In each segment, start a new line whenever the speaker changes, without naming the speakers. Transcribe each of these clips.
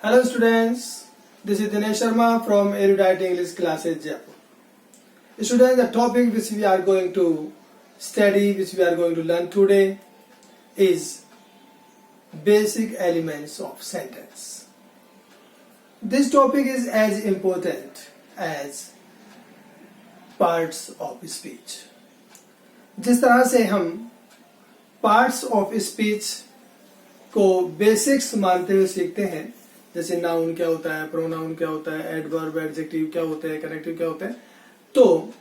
Hello students, this is Dinesh Sharma from Erudite English Classes Jaipur. Students, the topic which we are going to study, which we are going to learn today is basic elements of sentence. This topic is as important as parts of speech. जिस तरह से हम parts of speech को basics मानते हुए सीखते हैं, जैसे नाउन क्या होता है, प्रोनाउन क्या होता है, एडवर्ब एडजेक्टिव क्या होते हैं, कनेक्टिव क्या होते हैं, तो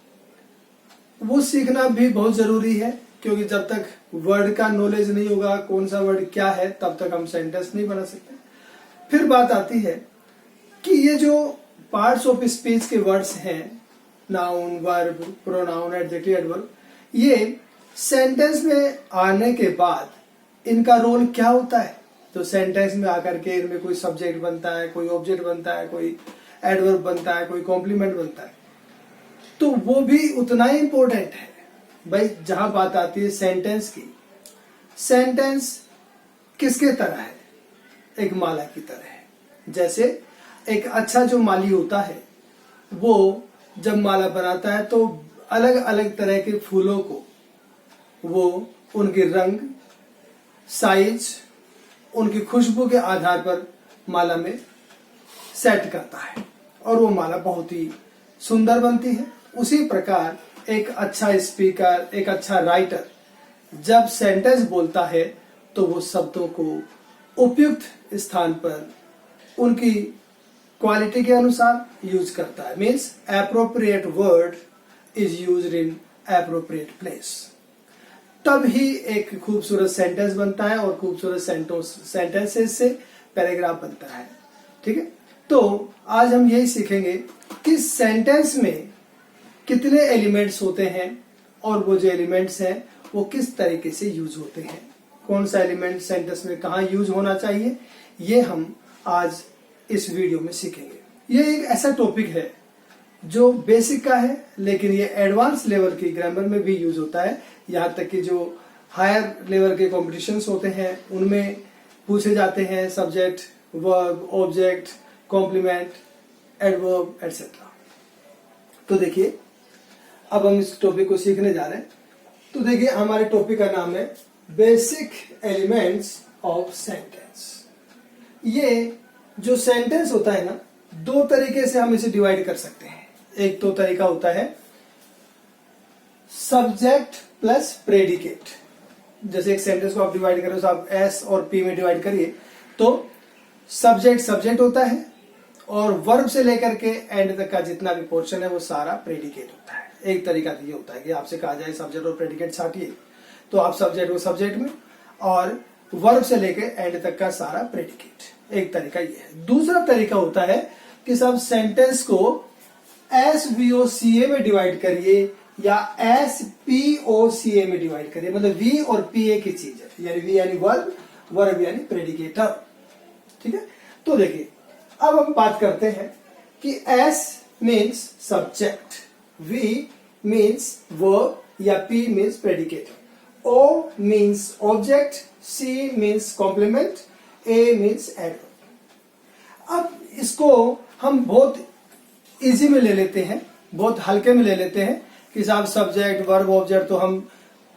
वो सीखना भी बहुत जरूरी है, क्योंकि जब तक वर्ड का नॉलेज नहीं होगा कौन सा वर्ड क्या है तब तक हम सेंटेंस नहीं बना सकते। फिर बात आती है कि ये जो पार्ट्स ऑफ स्पीच के वर्ड्स हैं, noun, verb, pronoun, adjective, adverb, ये सेंटेंस में आने के बाद इनका रोल क्या होता है। तो सेंटेंस में आकर के इनमें कोई सब्जेक्ट बनता है, कोई ऑब्जेक्ट बनता है, कोई एडवर्ब बनता है, कोई कॉम्प्लीमेंट बनता है, तो वो भी उतना ही इंपॉर्टेंट है। भाई जहां बात आती है सेंटेंस की, सेंटेंस किसके तरह है? एक माला की तरह है। जैसे एक अच्छा जो माली होता है वो जब माला बनाता है तो अलग अलग तरह के फूलों को वो उनके रंग, साइज, उनकी खुशबू के आधार पर माला में सेट करता है और वो माला बहुत ही सुंदर बनती है। उसी प्रकार एक अच्छा स्पीकर, एक अच्छा राइटर जब सेंटेंस बोलता है तो वो शब्दों को उपयुक्त स्थान पर उनकी क्वालिटी के अनुसार यूज करता है। Means appropriate word is used in appropriate place, तब ही एक खूबसूरत सेंटेंस बनता है और खूबसूरत सेंटेंसेस से पैराग्राफ बनता है। ठीक है, तो आज हम यही सीखेंगे कि सेंटेंस में कितने एलिमेंट्स होते हैं और वो जो एलिमेंट्स हैं वो किस तरीके से यूज होते हैं, कौन सा एलिमेंट सेंटेंस में कहाँ यूज होना चाहिए, ये हम आज इस वीडियो में सीखेंगे। ये एक ऐसा टॉपिक है जो बेसिक का है, लेकिन ये एडवांस लेवल की ग्रामर में भी यूज होता है। यहाँ तक कि जो हायर लेवल के कॉम्पिटिशन्स होते हैं उनमें पूछे जाते हैं subject, verb, object, complement, adverb etcetera. तो देखिए अब हम इस टॉपिक को सीखने जा रहे हैं। तो देखिए हमारे टॉपिक का नाम है बेसिक एलिमेंट्स ऑफ सेंटेंस। ये जो सेंटेंस होता है ना, दो तरीके से हम इसे डिवाइड कर सकते हैं। एक तो तरीका होता है सब्जेक्ट प्लस प्रेडिकेट। जैसे एक सेंटेंस को आप डिवाइड करो तो आप एस और पी में डिवाइड करिए तो सब्जेक्ट होता है और वर्ब से लेकर के एंड तक का जितना भी पोर्शन है वो सारा प्रेडिकेट होता है। एक तरीका ये होता है कि आपसे कहा जाए सब्जेक्ट और प्रेडिकेट छाटिए, तो आप सब्जेक्ट को सब्जेक्ट में और वर्ब से लेकर एंड तक का सारा प्रेडिकेट। एक तरीका ये है। दूसरा तरीका होता है कि सब सेंटेंस को SVOCA में डिवाइड करिए या SPOCA में डिवाइड करिए। मतलब V और P एक ही चीज है, यानी V यानी वर्ब, वर्ब यानी प्रेडिकेटर। ठीक है, तो देखिए अब हम बात करते हैं कि S means subject, V means verb या P means predicator, O means object, C means complement, A means adverb. अब इसको हम बहुत इजी में ले लेते हैं, बहुत हल्के में ले लेते हैं कि साहब सब्जेक्ट, वर्ब, ऑब्जेक्ट तो हम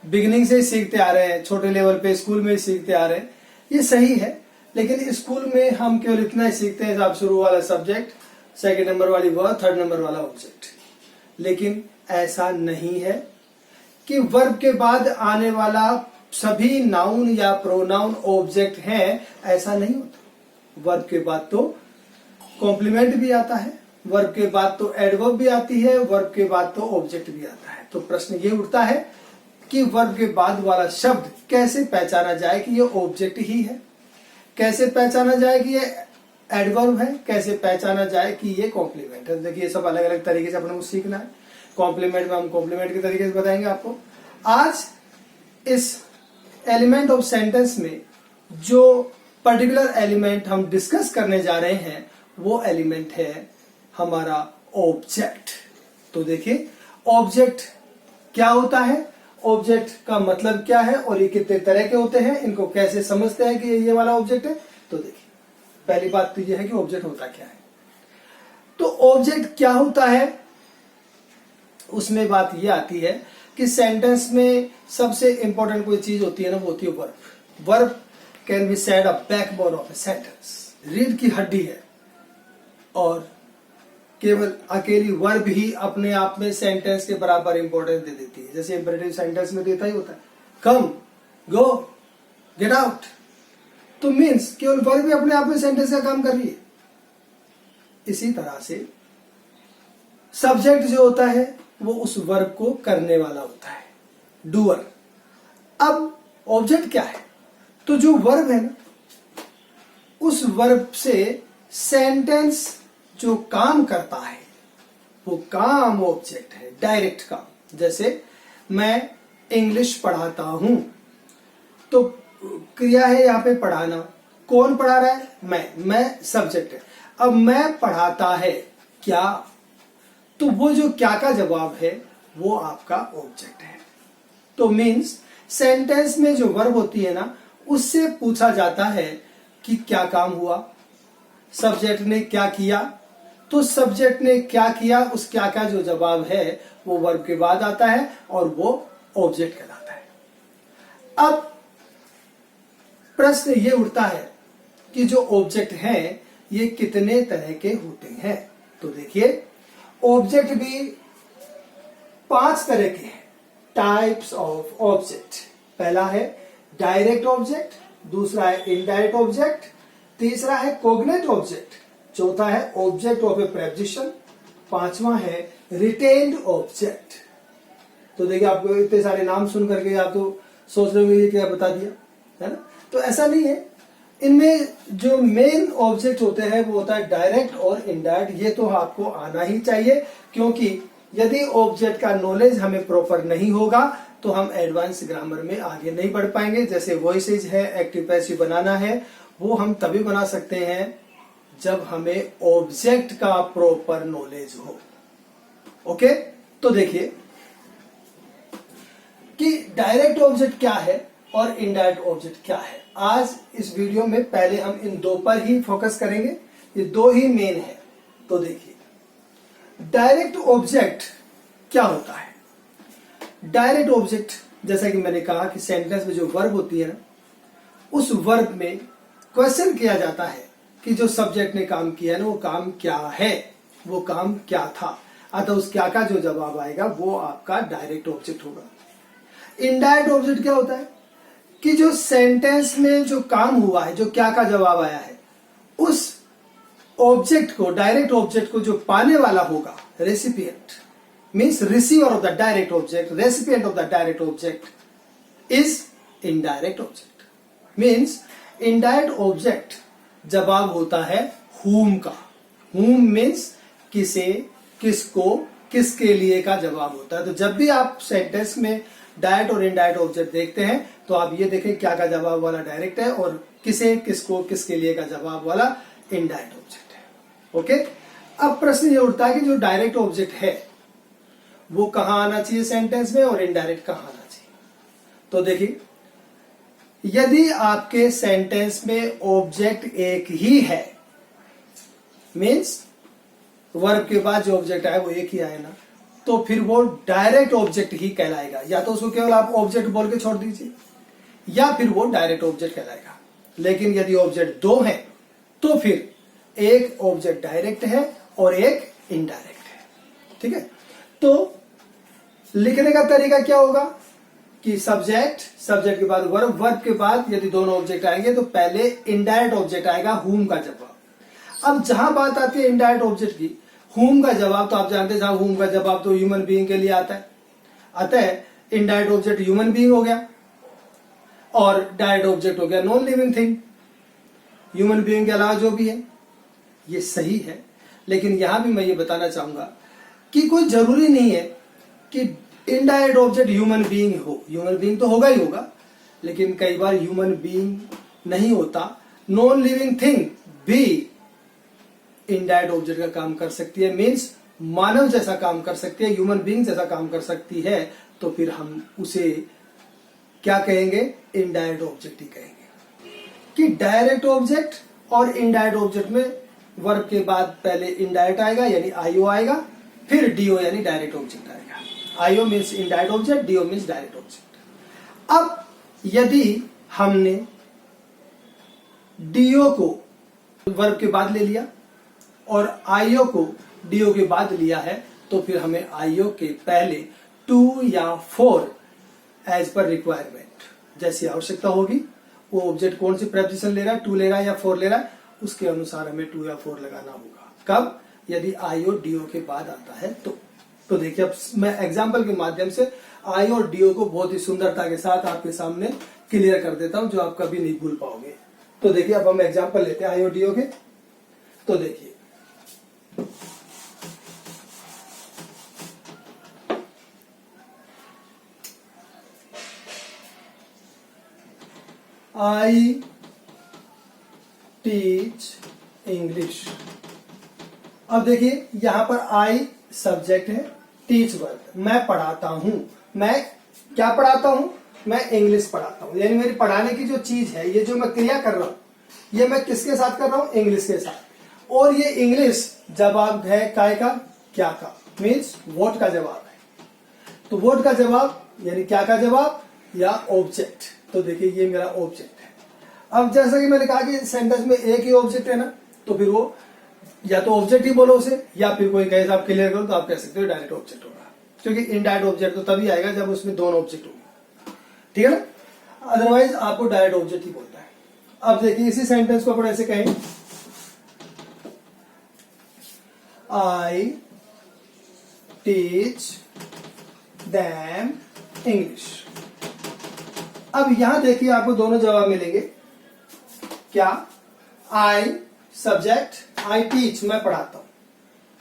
बिगिनिंग से ही सीखते आ रहे हैं, छोटे लेवल पे स्कूल में ही सीखते आ रहे हैं। ये सही है, लेकिन स्कूल में हम केवल इतना ही सीखते हैं साहब शुरू वाला सब्जेक्ट, सेकंड नंबर वाली वर्ब, थर्ड नंबर वाला ऑब्जेक्ट। लेकिन ऐसा नहीं है कि वर्ब के बाद आने वाला सभी नाउन या प्रोनाउन ऑब्जेक्ट हैं, ऐसा नहीं होता। वर्ब के बाद तो कॉम्प्लीमेंट भी आता है, वर्ब के बाद तो एडवर्ब भी आती है, वर्ब के बाद तो ऑब्जेक्ट भी आता है। तो प्रश्न ये उठता है कि वर्ब के बाद वाला शब्द कैसे पहचाना जाए कि ये ऑब्जेक्ट ही है, कैसे पहचाना जाए कि ये एडवर्ब है, कैसे पहचाना जाए कि ये कॉम्प्लीमेंट है। देखिए ये सब अलग अलग तरीके से अपने को सीखना है। कॉम्प्लीमेंट में हम कॉम्प्लीमेंट के तरीके से बताएंगे आपको। आज इस एलिमेंट ऑफ सेंटेंस में जो पर्टिकुलर एलिमेंट हम डिस्कस करने जा रहे हैं वो एलिमेंट है हमारा ऑब्जेक्ट। तो देखिए ऑब्जेक्ट क्या होता है, ऑब्जेक्ट का मतलब क्या है और ये कितने तरह के होते हैं, इनको कैसे समझते हैं कि ये वाला ऑब्जेक्ट है। तो देखिए पहली बात तो यह है कि ऑब्जेक्ट होता क्या है। तो ऑब्जेक्ट क्या होता है, उसमें बात यह आती है कि सेंटेंस में सबसे इंपॉर्टेंट कोई चीज होती है ना, वो होती है verb. Verb can be said a backbone of a sentence, रीढ़ की हड्डी है, और केवल अकेली वर्ब ही अपने आप में सेंटेंस के बराबर इंपॉर्टेंस दे देती है। जैसे इंपेरेटिव सेंटेंस में देता ही होता है, कम, गो, गेट आउट। तो मीन्स केवल वर्ब भी अपने आप में सेंटेंस का काम कर रही है। इसी तरह से सब्जेक्ट जो होता है वो उस वर्ब को करने वाला होता है, डूअर। अब ऑब्जेक्ट क्या है, तो जो वर्ब है ना, उस वर्ब से सेंटेंस जो काम करता है वो काम ऑब्जेक्ट है, डायरेक्ट काम। जैसे मैं इंग्लिश पढ़ाता हूं, तो क्रिया है यहां पे पढ़ाना। कौन पढ़ा रहा है, मैं सब्जेक्ट है। अब मैं पढ़ाता है क्या, तो वो जो क्या का जवाब है वो आपका ऑब्जेक्ट है। तो मीन्स सेंटेंस में जो वर्ब होती है ना, उससे पूछा जाता है कि क्या काम हुआ, सब्जेक्ट ने क्या किया, तो सब्जेक्ट ने क्या किया, उस क्या का जो जवाब है वो वर्ब के बाद आता है और वो ऑब्जेक्ट कहलाता है। अब प्रश्न ये उठता है कि जो ऑब्जेक्ट हैं ये कितने तरह के होते हैं। तो देखिए, ऑब्जेक्ट भी 5 तरह के हैं, टाइप्स ऑफ ऑब्जेक्ट। पहला है डायरेक्ट ऑब्जेक्ट, दूसरा है इनडायरेक्ट ऑब्जेक्ट, तीसरा है कोग्नेट ऑब्जेक्ट, चौथा है ऑब्जेक्ट ऑफ ए प्रेपोजिशन, पांचवा है रिटेन्ड ऑब्जेक्ट। तो देखिए, आपको इतने सारे नाम सुन करके आप तो सोच रहे होंगे ये क्या बता दिया, है ना। तो ऐसा नहीं है, इनमें जो मेन ऑब्जेक्ट होते हैं वो होता है डायरेक्ट और इनडायरेक्ट। ये तो आपको आना ही चाहिए, क्योंकि यदि ऑब्जेक्ट का नॉलेज हमें प्रॉपर नहीं होगा तो हम एडवांस ग्रामर में आगे नहीं बढ़ पाएंगे। जैसे वॉइसेज है, एक्टिव पैसिव बनाना है, वो हम तभी बना सकते हैं जब हमें ऑब्जेक्ट का प्रॉपर नॉलेज हो। ओके, तो देखिए कि डायरेक्ट ऑब्जेक्ट क्या है और इनडायरेक्ट ऑब्जेक्ट क्या है। आज इस वीडियो में पहले हम इन दो पर ही फोकस करेंगे, ये दो ही मेन है। तो देखिए, डायरेक्ट ऑब्जेक्ट क्या होता है। डायरेक्ट ऑब्जेक्ट, जैसा कि मैंने कहा कि सेंटेंस में जो वर्ब होती है ना, उस वर्ब में क्वेश्चन किया जाता है कि जो सब्जेक्ट ने काम किया है ना, वो काम क्या है, वो काम क्या था। अतः उस क्या का जो जवाब आएगा वो आपका डायरेक्ट ऑब्जेक्ट होगा। इनडायरेक्ट ऑब्जेक्ट क्या होता है कि जो सेंटेंस में जो काम हुआ है, जो क्या का जवाब आया है, उस ऑब्जेक्ट को, डायरेक्ट ऑब्जेक्ट को जो पाने वाला होगा, recipient, means receiver of the direct object, recipient of the direct object is indirect object. Means indirect object जवाब होता है whom का। whom मीन्स किसे, किसको, किसके लिए का जवाब होता है। तो जब भी आप सेंटेंस में डायरेक्ट और इनडायरेक्ट ऑब्जेक्ट देखते हैं तो आप ये देखें क्या का जवाब वाला डायरेक्ट है और किसे, किसको, किसके लिए का जवाब वाला इनडायरेक्ट ऑब्जेक्ट है। ओके, अब प्रश्न ये उठता है कि जो डायरेक्ट ऑब्जेक्ट है वो कहां आना चाहिए सेंटेंस में और इनडायरेक्ट कहां आना चाहिए। तो देखिए, यदि आपके सेंटेंस में ऑब्जेक्ट एक ही है, मीन्स वर्ब के बाद जो ऑब्जेक्ट आए वो एक ही आए ना, तो फिर वो डायरेक्ट ऑब्जेक्ट ही कहलाएगा। या तो उसको केवल आप ऑब्जेक्ट बोल के छोड़ दीजिए, या फिर वो डायरेक्ट ऑब्जेक्ट कहलाएगा। लेकिन यदि ऑब्जेक्ट दो हैं तो फिर एक ऑब्जेक्ट डायरेक्ट है और एक इनडायरेक्ट है। ठीक है, तो लिखने का तरीका क्या होगा कि सब्जेक्ट, सब्जेक्ट के बाद वर्ब, वर्ब के बाद यदि दोनों ऑब्जेक्ट आएंगे तो पहले इनडायरेक्ट ऑब्जेक्ट आएगा, whom का जवाब। अब जहां बात आती है इनडायरेक्ट ऑब्जेक्ट की, whom का जवाब तो आप जानते हैं, जहां whom का जवाब तो ह्यूमन बीइंग के लिए आता है, अतः इनडायरेक्ट ऑब्जेक्ट ह्यूमन बीइंग हो गया और डायरेक्ट ऑब्जेक्ट हो गया non living thing. Human being के अलावा जो भी है ये सही है, लेकिन यहां भी मैं ये बताना चाहूंगा कि कोई जरूरी नहीं है कि इनडायरेक्ट ऑब्जेक्ट ह्यूमन बीइंग हो। ह्यूमन बीइंग तो होगा ही होगा, लेकिन कई बार ह्यूमन बीइंग नहीं होता, नॉन लिविंग थिंग भी इनडायरेक्ट ऑब्जेक्ट का काम कर सकती है। मीन्स मानव जैसा काम कर सकती है, ह्यूमन बीइंग जैसा काम कर सकती है, तो फिर हम उसे क्या कहेंगे, इनडायरेक्ट ऑब्जेक्ट ही कहेंगे। कि डायरेक्ट ऑब्जेक्ट और इनडायरेक्ट ऑब्जेक्ट में वर्ब के बाद पहले इनडायरेक्ट आएगा यानी आईओ आएगा, फिर डीओ यानी डायरेक्ट ऑब्जेक्ट आएगा। IO means indirect object, DO means direct object. अब यदि हमने डीओ को वर्ब के बाद ले लिया और आईओ को डीओ के बाद लिया है, तो फिर हमें आईओ के पहले 2 या 4 एज पर रिक्वायरमेंट, जैसी आवश्यकता होगी, वो ऑब्जेक्ट कौन सी प्रेपोजिशन ले रहा है, 2 ले रहा है या 4 ले रहा है, उसके अनुसार हमें 2 या 4 लगाना होगा। कब? यदि आईओ डीओ के बाद आता है तो देखिए, अब मैं एग्जाम्पल के माध्यम से आई और डीओ को बहुत ही सुंदरता के साथ आपके सामने क्लियर कर देता हूं, जो आप कभी नहीं भूल पाओगे। तो देखिए, अब हम एग्जाम्पल लेते हैं आई और डीओ के। तो देखिए, आई टीच इंग्लिश। अब देखिए, यहां पर आई सब्जेक्ट है, टीच वर्ब, मैं पढ़ाता हूं। मैं क्या पढ़ाता हूं? मैं इंग्लिश पढ़ाता हूं। यानी मेरी पढ़ाने की जो चीज है, ये जो मैं क्रिया कर रहा हूं, ये मैं किसके साथ कर रहा हूं? इंग्लिश के साथ। और ये इंग्लिश जवाब है काय का? क्या का, मीन्स व्हाट का जवाब है। तो व्हाट का जवाब यानी क्या का जवाब या ऑब्जेक्ट। तो देखिए, ये मेरा ऑब्जेक्ट है। अब जैसा कि मैंने कहा कि सेंटेंस में एक ही ऑब्जेक्ट है ना, तो फिर वो या तो ऑब्जेक्ट ही बोलो उसे, या फिर कोई कहे आप क्लियर करो तो आप कह सकते हो डायरेक्ट ऑब्जेक्ट होगा, क्योंकि इनडायरेक्ट ऑब्जेक्ट तो तभी आएगा जब उसमें दोनों ऑब्जेक्ट होंगे, ठीक है ना। अदरवाइज आपको डायरेक्ट ऑब्जेक्ट ही बोलता है। अब देखिए, इसी सेंटेंस को अपन ऐसे कहें, आई टीच देम इंग्लिश। अब यहां देखिए, आपको दोनों जवाब मिलेंगे। क्या? आई सब्जेक्ट, आई टीच, मैं पढ़ाता हूं।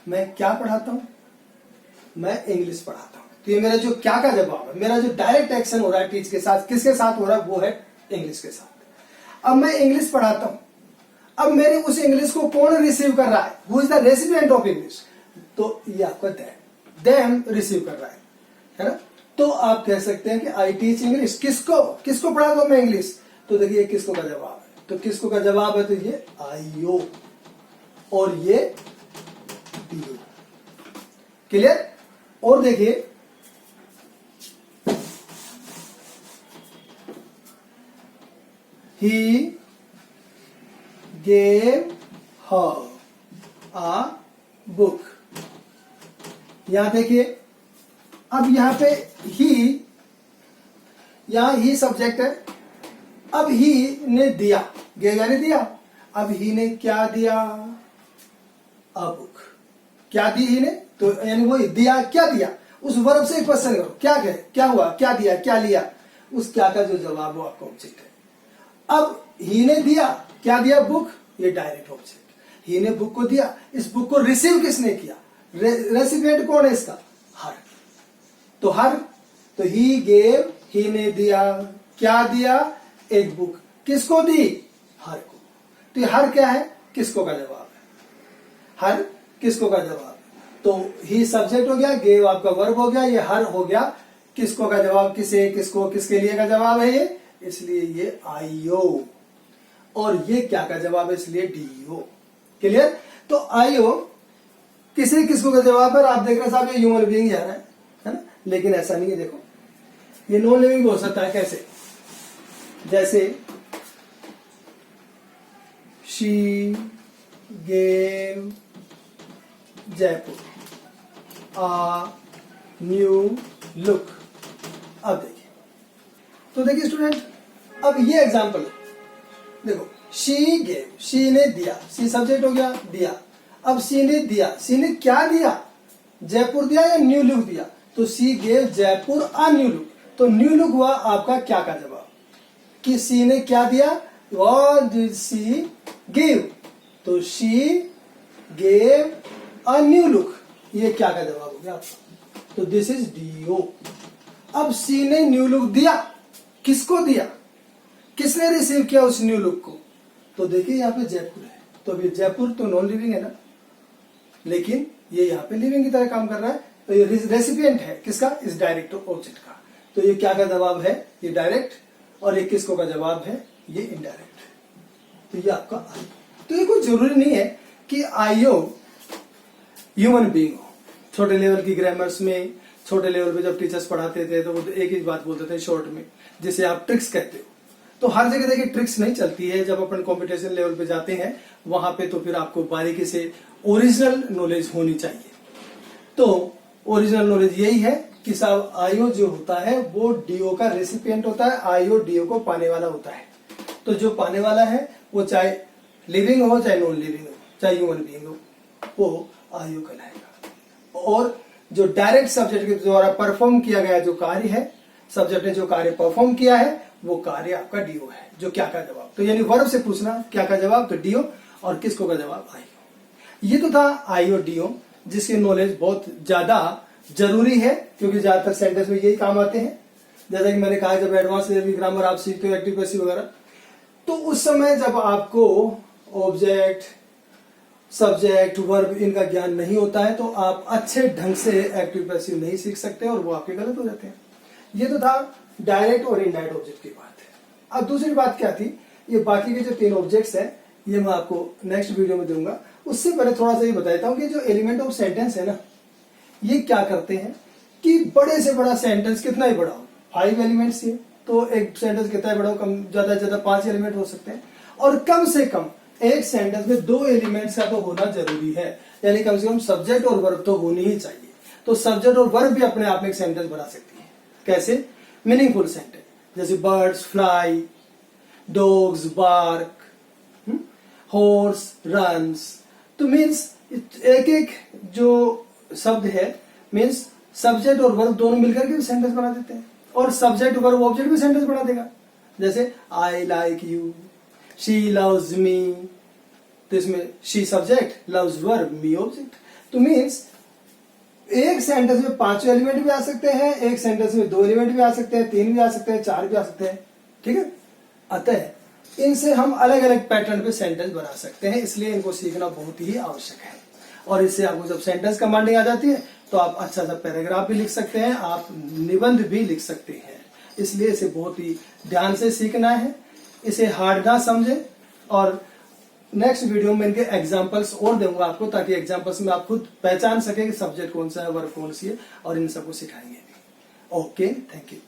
मैं क्या पढ़ाता हूं? मैं इंग्लिश पढ़ाता हूं। तो ये मेरा जो क्या का जवाब है, मेरा जो डायरेक्ट एक्शन हो रहा है टीच के साथ, किसके साथ हो रहा है? वो है इंग्लिश के साथ। अब मैं इंग्लिश पढ़ाता हूं। अब मेरी उस इंग्लिश को कौन रिसीव कर रहा है? Who is the recipient of English? तो ये आपका देम रिसीव कर रहा है ना। तो आप कह सकते हैं कि आई टीच इंग्लिश। किसको पढ़ाता हूं मैं इंग्लिश? तो देखिए, किसको का जवाब है। तो किसको का जवाब है? तो ये आईओ और ये डीओ। क्लियर? और देखिए, he gave her uh book. यहां देखिए, अब यहां पे यहां ही सब्जेक्ट है। अब ही ने दिया, गेव यानी दिया। अब ही ने क्या दिया? A book. क्या दी ही ने? तो यानी वही दिया। क्या दिया? उस वर्ब से क्वेश्चन करो, क्या कहे, क्या हुआ, क्या दिया, क्या लिया। उस क्या का जो जवाब वो आपका ऑब्जेक्ट है। अब ही ने दिया, क्या दिया? बुक। ये डायरेक्ट ऑब्जेक्ट। ही ने बुक को दिया। इस बुक को रिसीव किसने किया? रेसिपिएंट कौन है इसका? हर। तो हर, तो ही गेव, ही ने दिया, क्या दिया? एक बुक। किसको दी? हर को। तो ये हर क्या है? किसको का जवाब है। हर किसको का जवाब है। तो ही सब्जेक्ट हो गया, गेव आपका वर्ब हो गया, ये हर हो गया किसको का जवाब, किसे, किसको, किसके लिए का जवाब है ये, इसलिए ये आईओ। और ये क्या का जवाब है, इसलिए डीओ। क्लियर? तो आईओ किसी किसको का जवाब है। आप देख रहे साहब, ये ह्यूमन बीइंग जा रहा है ना, लेकिन ऐसा नहीं है। देखो, ये नॉन लिविंग हो सकता है। कैसे? जैसे she gave Jaipur a new look. अब देखिए, तो देखिए स्टूडेंट, अब ये एग्जांपल है। देखो, शी गेव, शी ने दिया, शी सब्जेक्ट हो गया, दिया। अब शी ने दिया, शी ने क्या दिया? जयपुर दिया या न्यू लुक दिया? तो she gave Jaipur a new look. तो न्यू लुक हुआ आपका क्या का जवाब, कि शी ने क्या दिया? What did she give? तो she gave a new look. ये क्या का जवाब हो गया आपका। तो दिस इज डीओ। अब शी ने न्यू लुक दिया, किसको दिया? किसने रिसीव किया उस न्यू लुक को? तो देखिए, यहाँ पे जयपुर है। तो अभी जयपुर तो नॉन लिविंग है ना, लेकिन ये यहाँ पे लिविंग की तरह काम कर रहा है। तो ये रेसिपिएंट है किसका? इस डायरेक्ट ऑब्जेक्ट का। तो ये क्या का जवाब है? ये डायरेक्ट। और ये किसको का जवाब है? ये इनडायरेक्ट। तो ये आपका आई। तो ये कोई जरूरी नहीं है कि आईओ ह्यूमन बीइंग हो। छोटे लेवल की ग्रामर्स में, छोटे लेवल पे जब टीचर्स पढ़ाते थे तो वो एक ही बात बोलते थे शॉर्ट में, जिसे आप ट्रिक्स कहते हो। तो हर जगह देखिए ट्रिक्स नहीं चलती है। जब अपन कंपटीशन लेवल पे जाते हैं वहां पे तो फिर आपको बारीकी से ओरिजिनल नॉलेज होनी चाहिए। तो ओरिजिनल नॉलेज यही है कि साहब आईओ जो होता है वो डीओ का रेसिपिएंट होता है, आईओ डीओ को पाने वाला होता है। तो जो पाने वाला है वो चाहे लिविंग हो चाहे नॉन लिविंग हो, चाहे ह्यूमन बीइंग हो, वो आईओ कहलाएगा। और जो डायरेक्ट सब्जेक्ट के द्वारा परफॉर्म किया गया जो कार्य है, सब्जेक्ट ने जो कार्य परफॉर्म किया है वो कार्य आपका डीओ है। जो क्या का जवाब, तो यानी वर्ब से पूछना क्या का जवाब, तो डीओ, और किसको का जवाब आईओ। ये तो था आईओ डीओ, जिसकी नॉलेज बहुत ज्यादा जरूरी है क्योंकि ज्यादातर सेंटेंस में यही काम आते हैं। जैसा कि मैंने कहा जब एडवांस लेवल की ग्रामर आप सीखते हो, एक्टिव पैसिव वगैरह, तो उस समय जब आपको ऑब्जेक्ट, सब्जेक्ट, वर्ब इनका ज्ञान नहीं होता है तो आप अच्छे ढंग से एक्टिव पैसिव नहीं सीख सकते और वो आपके गलत हो जाते हैं। ये तो था डायरेक्ट और इनडायरेक्ट ऑब्जेक्ट की बात है। अब दूसरी बात क्या थी, ये बाकी के जो 3 ऑब्जेक्ट्स हैं ये मैं आपको नेक्स्ट वीडियो में दूंगा। उससे पहले थोड़ा सा ये बताता हूँ कि जो एलिमेंट ऑफ सेंटेंस है ना, ये क्या करते हैं कि बड़े से बड़ा सेंटेंस कितना ही बड़ा हो, 5 एलिमेंट्स ये, तो एक सेंटेंस कितना ही बड़ा हो, कम ज्यादा से ज्यादा 5 एलिमेंट हो सकते हैं। और कम से कम एक सेंटेंस में 2 एलिमेंट्स का तो होना जरूरी है, यानी कम से कम सब्जेक्ट और वर्ब तो होनी ही चाहिए। तो सब्जेक्ट और वर्ब भी अपने आप में एक सेंटेंस बना सकती है। कैसे? मीनिंगफुल सेंटेंस, जैसे birds fly, dogs bark, horse runs. तो मीन्स एक एक जो शब्द है मीन्स सब्जेक्ट और वर्ब दोनों मिलकर के सेंटेंस बना देते हैं, और सब्जेक्ट वर्ब ऑब्जेक्ट भी सेंटेंस बना देगा। जैसे I like you, she loves me, तो इसमें she subject, loves verb, me object. तो मीन्स एक सेंटेंस में 5 एलिमेंट भी आ सकते हैं, एक सेंटेंस में 2 एलिमेंट भी आ सकते हैं, 3 भी आ सकते हैं, 4 भी आ सकते हैं। ठीक है, अतः इनसे हम अलग अलग पैटर्न पे सेंटेंस बना सकते हैं, इसलिए इनको सीखना बहुत ही आवश्यक है। और इससे आपको जब सेंटेंस कमांडिंग आ जाती है तो आप अच्छा सा पैराग्राफ भी लिख सकते हैं, आप निबंध भी लिख सकते हैं। इसलिए इसे बहुत ही ध्यान से सीखना है, इसे हार्ड ना समझे। और नेक्स्ट वीडियो में इनके एग्जांपल्स और दूंगा आपको, ताकि एग्जांपल्स में आप खुद पहचान सके कि सब्जेक्ट कौन सा है, वर्ब कौन सी है, और इन सबको सिखाएंगे। Okay, thank you.